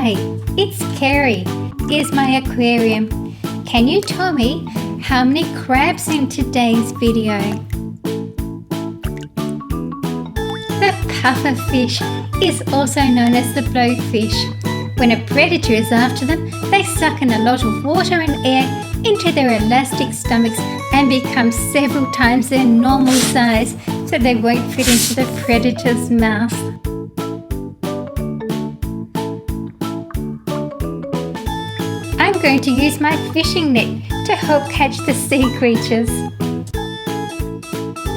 Hi, it's Kerry. Here's my aquarium. Can you tell me how many crabs in today's video? The pufferfish is also known as the blowfish. When a predator is after them, they suck in a lot of water and air into their elastic stomachs and become several times their normal size so they won't fit into the predator's mouth. I'm going to use my fishing net to help catch the sea creatures.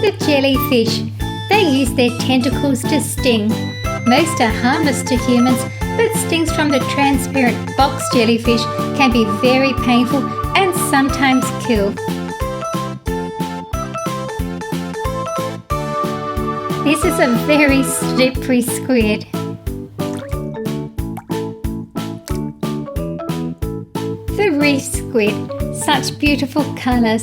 The jellyfish. They use their tentacles to sting. Most are harmless to humans, but stings from the transparent box jellyfish can be very painful and sometimes kill. This is a very slippery squid. The reef squid, such beautiful colours.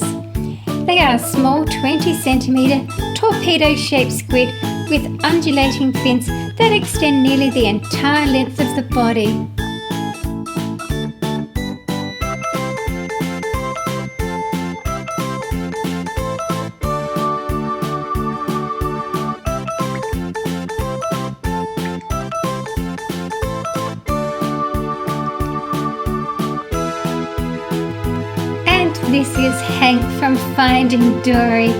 They are a small 20cm torpedo-shaped squid with undulating fins that extend nearly the entire length of the body. This is Hank from Finding Dory.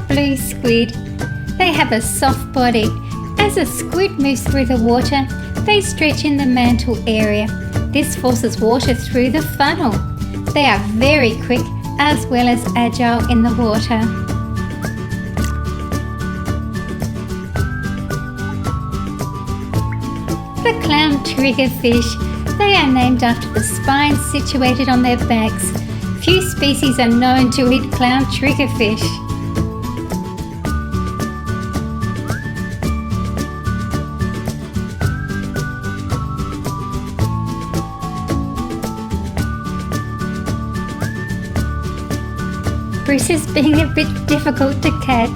Blue squid. They have a soft body. As a squid moves through the water, they stretch in the mantle area. This forces water through the funnel. They are very quick as well as agile in the water. The clown triggerfish. They are named after the spines situated on their backs. Few species are known to eat clown triggerfish. Bruce is being a bit difficult to catch.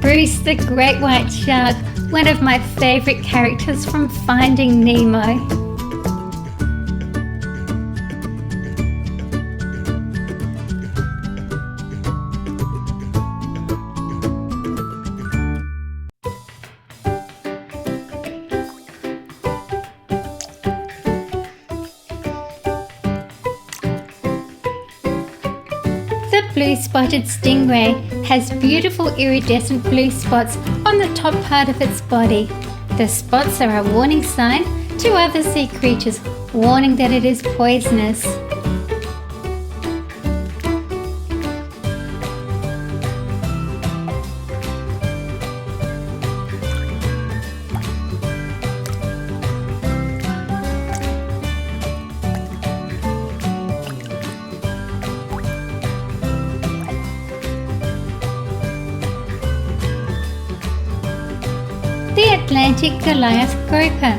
Bruce the great white shark, one of my favourite characters from Finding Nemo. The blue-spotted stingray has beautiful iridescent blue spots on the top part of its body. The spots are a warning sign to other sea creatures, warning that it is poisonous. The Atlantic Goliath grouper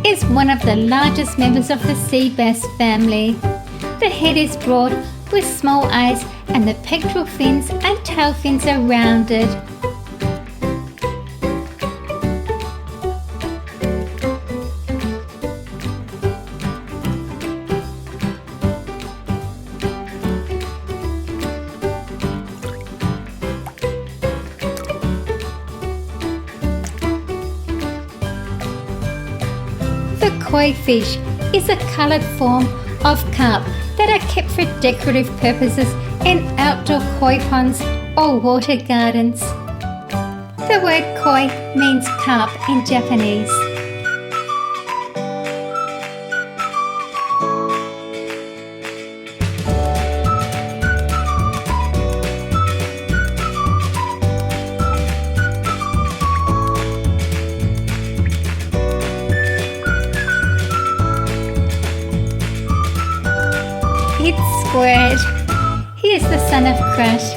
is one of the largest members of the sea bass family. The head is broad with small eyes and the pectoral fins and tail fins are rounded. The koi fish is a coloured form of carp that are kept for decorative purposes in outdoor koi ponds or water gardens. The word koi means carp in Japanese. Squirt. He is the son of Crush.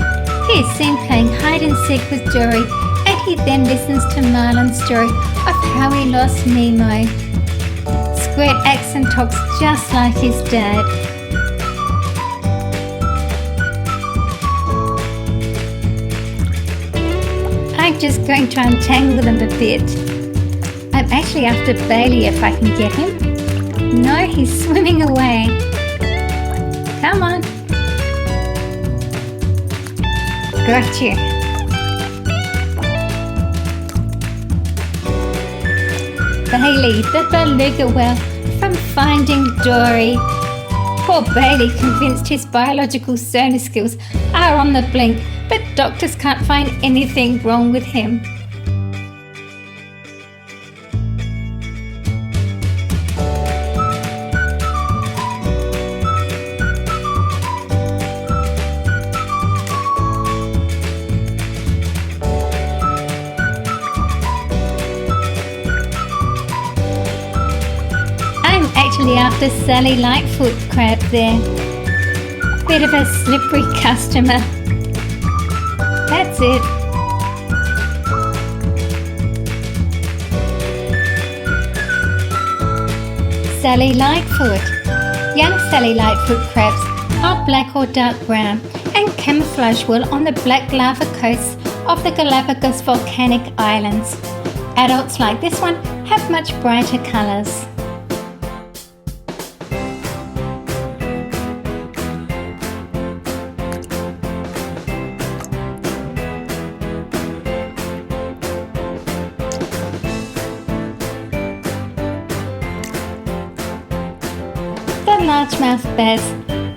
He is seen playing hide and seek with Dory, and he then listens to Marlin's story of how he lost Nemo. Squirt acts and talks just like his dad. I'm just going to untangle them a bit. I'm actually after Bailey if I can get him. No, he's swimming away. Come on. Got you. Bailey, the beluga whale from Finding Dory. Poor Bailey, convinced his biological sonar skills are on the blink, but doctors can't find anything wrong with him. I'm actually after Sally Lightfoot crab there. Bit of a slippery customer. That's it. Sally Lightfoot. Young Sally Lightfoot crabs are black or dark brown and camouflage well on the black lava coasts of the Galapagos volcanic islands. Adults like this one have much brighter colours. The largemouth bass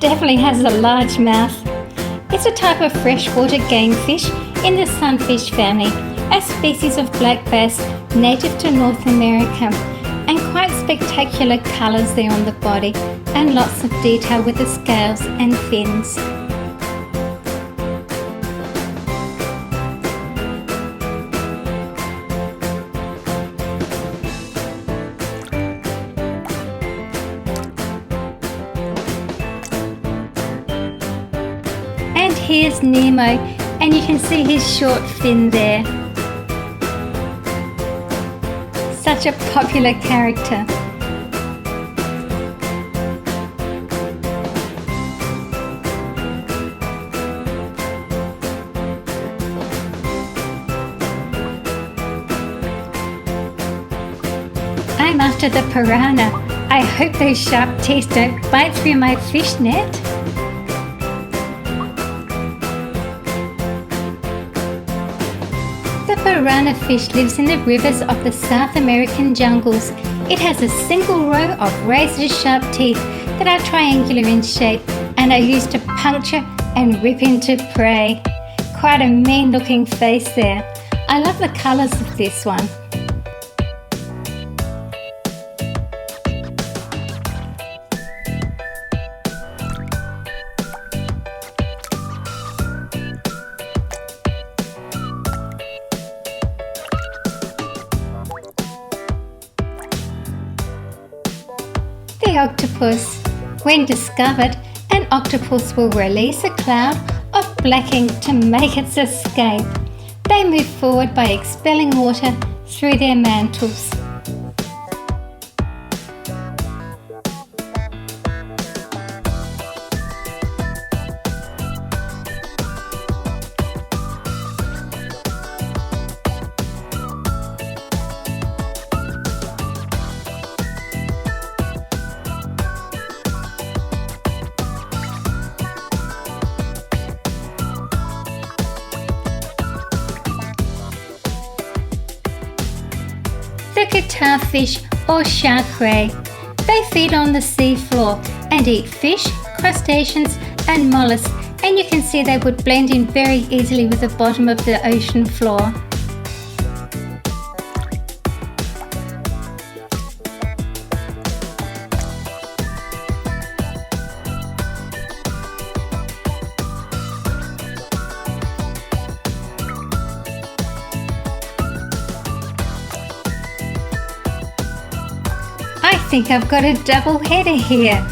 definitely has a large mouth. It's a type of freshwater game fish in the sunfish family, a species of black bass native to North America, and quite spectacular colours there on the body and lots of detail with the scales and fins. And here's Nemo, and you can see his short fin there. Such a popular character. I'm after the piranha. I hope those sharp teeth don't bite through my fish net. The piranha fish lives in the rivers of the South American jungles. It has a single row of razor-sharp teeth that are triangular in shape and are used to puncture and rip into prey. Quite a mean-looking face there. I love the colours of this one. The octopus. When discovered, an octopus will release a cloud of black ink to make its escape. They move forward by expelling water through their mantles. The guitarfish or shark ray. They feed on the seafloor and eat fish, crustaceans and mollusks, and you can see they would blend in very easily with the bottom of the ocean floor. I think I've got a double header here.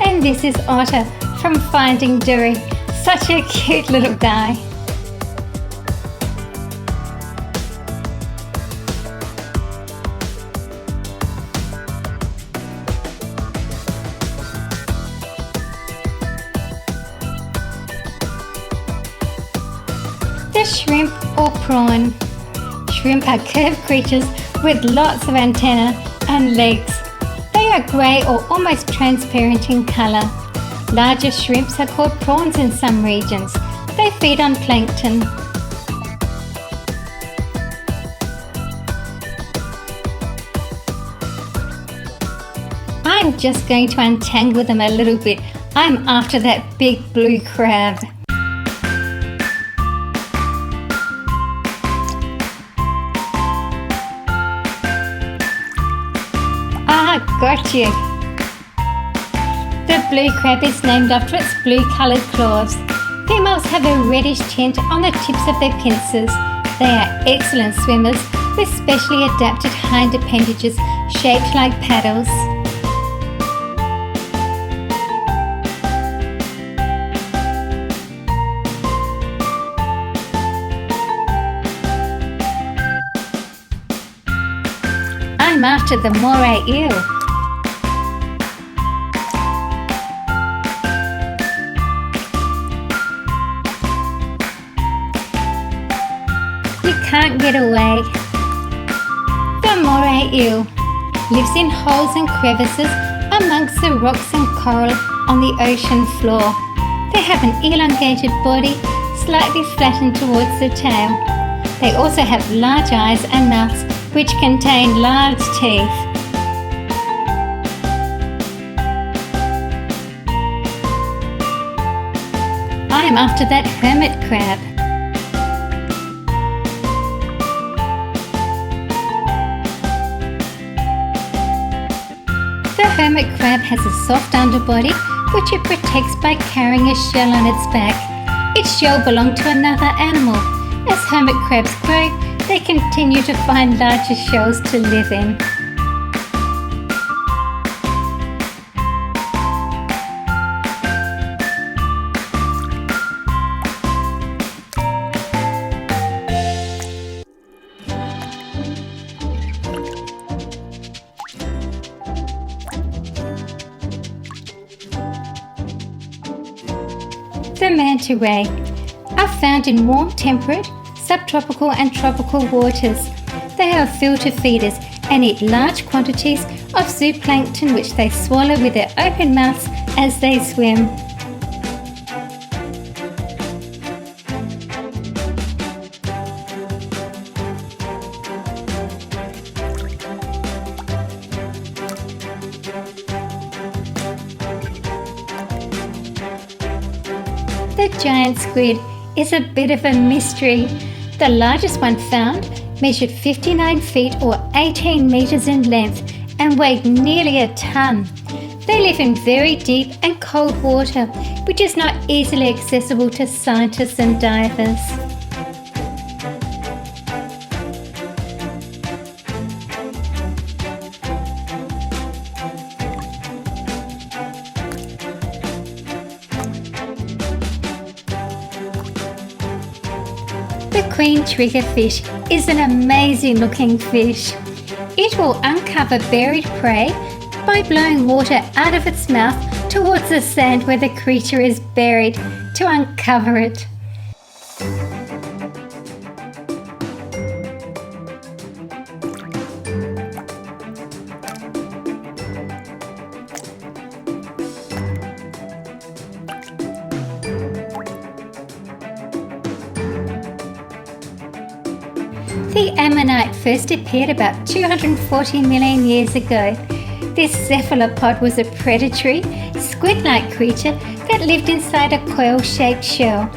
And this is Otter from Finding Dory. Such a cute little guy. The shrimp or prawn. Shrimp are curved creatures with lots of antennae and legs. They are grey or almost transparent in colour. Larger shrimps are called prawns in some regions. They feed on plankton. I'm just going to untangle them a little bit. I'm after that big blue crab. Got you. The blue crab is named after its blue-coloured claws. Females have a reddish tint on the tips of their pincers. They are excellent swimmers with specially adapted hind appendages shaped like paddles. I'm after the moray eel. You can't get away. The moray eel lives in holes and crevices amongst the rocks and coral on the ocean floor. They have an elongated body, slightly flattened towards the tail. They also have large eyes and mouths which contain large teeth. I am after that hermit crab. The hermit crab has a soft underbody which it protects by carrying a shell on its back. Its shell belonged to another animal. As hermit crabs grow, they continue to find larger shells to live in. The manta ray are found in warm, temperate, subtropical and tropical waters. They are filter feeders and eat large quantities of zooplankton which they swallow with their open mouths as they swim. The giant squid is a bit of a mystery. The largest one found measured 59 feet or 18 metres in length and weighed nearly a tonne. They live in very deep and cold water, which is not easily accessible to scientists and divers. The queen triggerfish is an amazing looking fish. It will uncover buried prey by blowing water out of its mouth towards the sand where the creature is buried to uncover it. The ammonite first appeared about 240 million years ago. This cephalopod was a predatory, squid-like creature that lived inside a coil-shaped shell.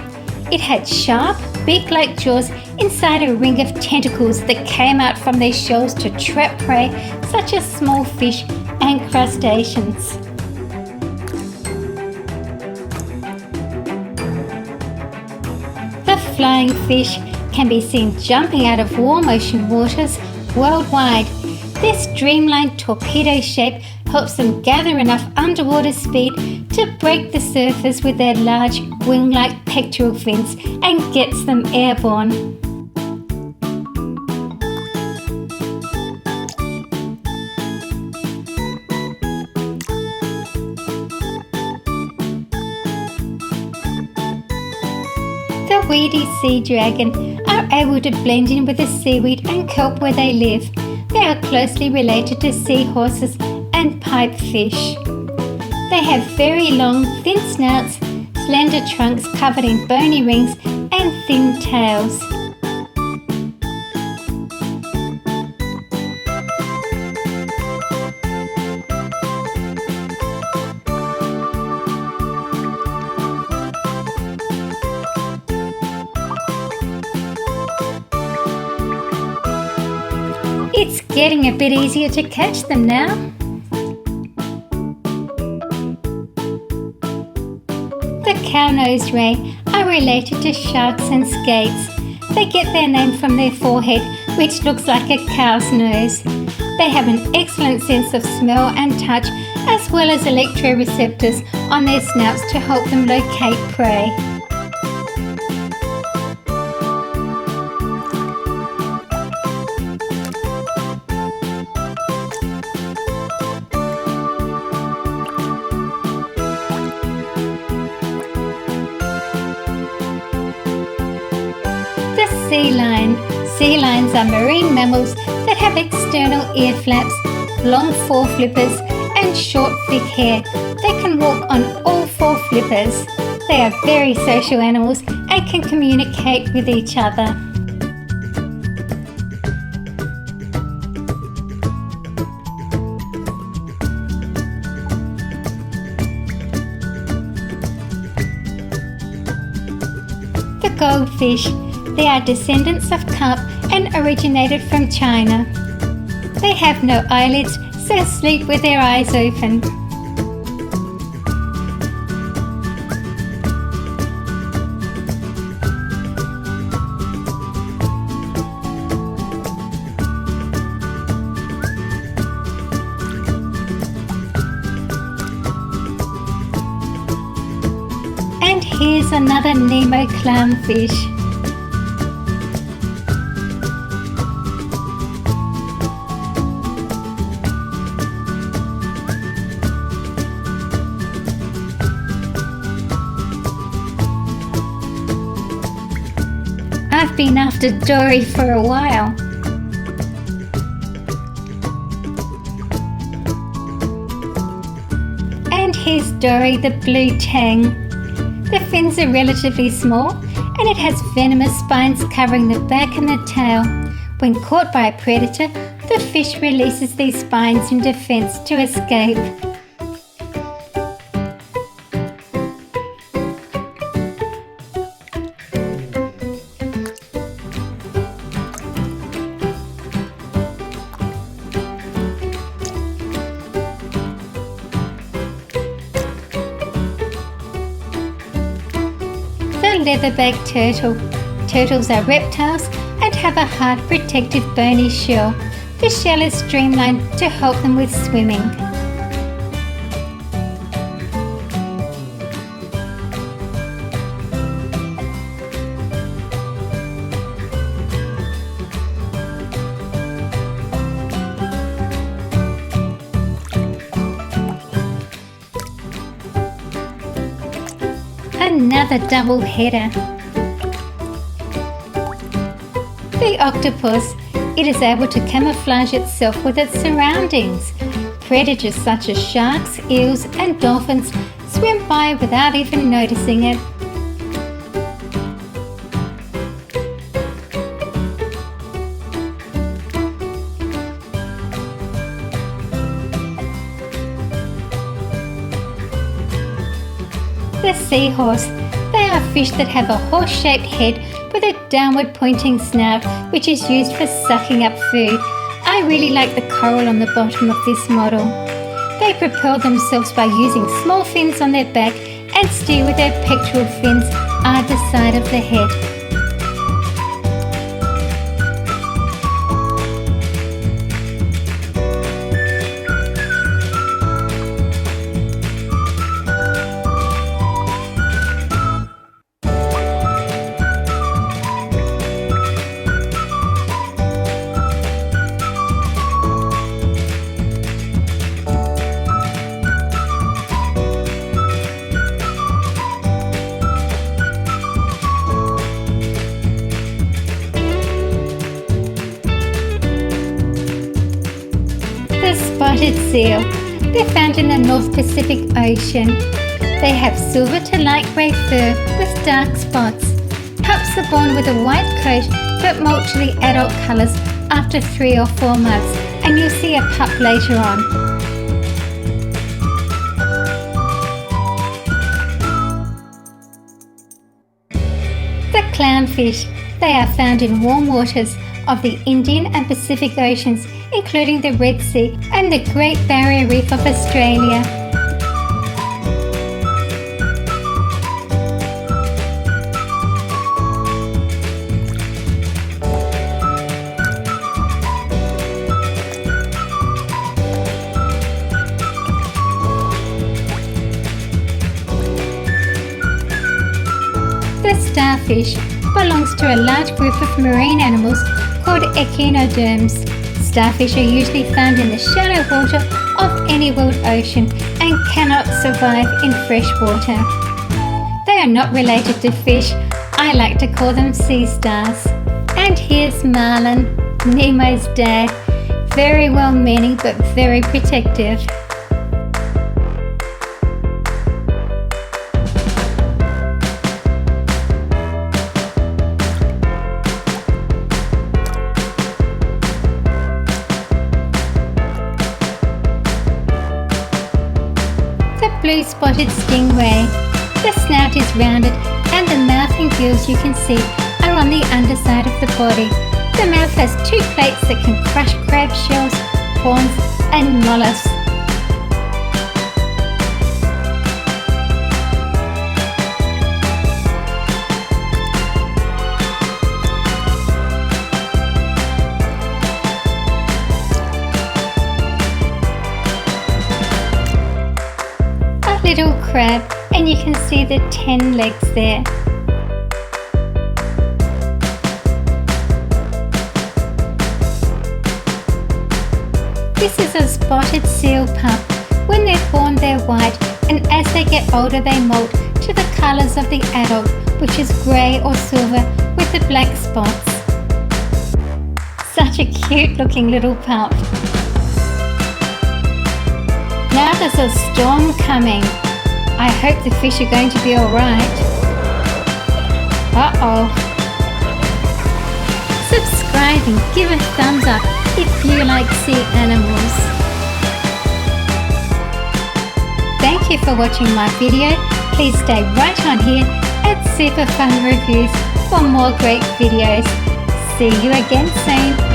It had sharp, beak-like jaws inside a ring of tentacles that came out from their shells to trap prey such as small fish and crustaceans. The flying fish can be seen jumping out of warm ocean waters worldwide. This streamlined torpedo shape helps them gather enough underwater speed to break the surface with their large wing-like pectoral fins and gets them airborne. The weedy sea dragon are able to blend in with the seaweed and kelp where they live. They are closely related to seahorses and pipefish. They have very long, thin snouts, slender trunks covered in bony rings, and thin tails. It's getting a bit easier to catch them now. The cow-nosed ray are related to sharks and skates. They get their name from their forehead, which looks like a cow's nose. They have an excellent sense of smell and touch, as well as electroreceptors on their snouts to help them locate prey. Sea lion. Sea lions are marine mammals that have external ear flaps, long foreflippers, and short thick hair. They can walk on all four flippers. They are very social animals and can communicate with each other. The goldfish. They are descendants of carp and originated from China. They have no eyelids, so sleep with their eyes open. And here's another Nemo clownfish. I've been after Dory for a while. And here's Dory the blue tang. The fins are relatively small and it has venomous spines covering the back and the tail. When caught by a predator, the fish releases these spines in defense to escape. Leatherback turtle. Turtles are reptiles and have a hard protective bony shell. The shell is streamlined to help them with swimming. Another double header. The octopus. It is able to camouflage itself with its surroundings. Predators such as sharks, eels, and dolphins swim by without even noticing it. The seahorse. They are fish that have a horse-shaped head with a downward pointing snout, which is used for sucking up food. I really like the coral on the bottom of this model. They propel themselves by using small fins on their back and steer with their pectoral fins either side of the head. seal. They're found in the North Pacific Ocean. They have silver to light grey fur with dark spots. Pups are born with a white coat but molt to the adult colours after 3 or 4 months, and you'll see a pup later on. The clownfish. They are found in warm waters of the Indian and Pacific Oceans, including the Red Sea and the Great Barrier Reef of Australia. The starfish belongs to a large group of marine animals called echinoderms. Starfish are usually found in the shallow water of any world ocean and cannot survive in fresh water. They are not related to fish. I like to call them sea stars. And here's Marlin, Nemo's dad. Very well-meaning but very protective. Blue-spotted stingray. The snout is rounded and the mouth and gills you can see are on the underside of the body. The mouth has 2 plates that can crush crab shells, prawns and mollusks. Little crab, and you can see the 10 legs there. This is a spotted seal pup. When they're born they're white, and as they get older they molt to the colours of the adult, which is grey or silver with the black spots. Such a cute looking little pup. Now there's a storm coming. I hope the fish are going to be alright. Uh-oh. Subscribe and give a thumbs up if you like sea animals. Thank you for watching my video. Please stay right on here at Super Fun Reviews for more great videos. See you again soon.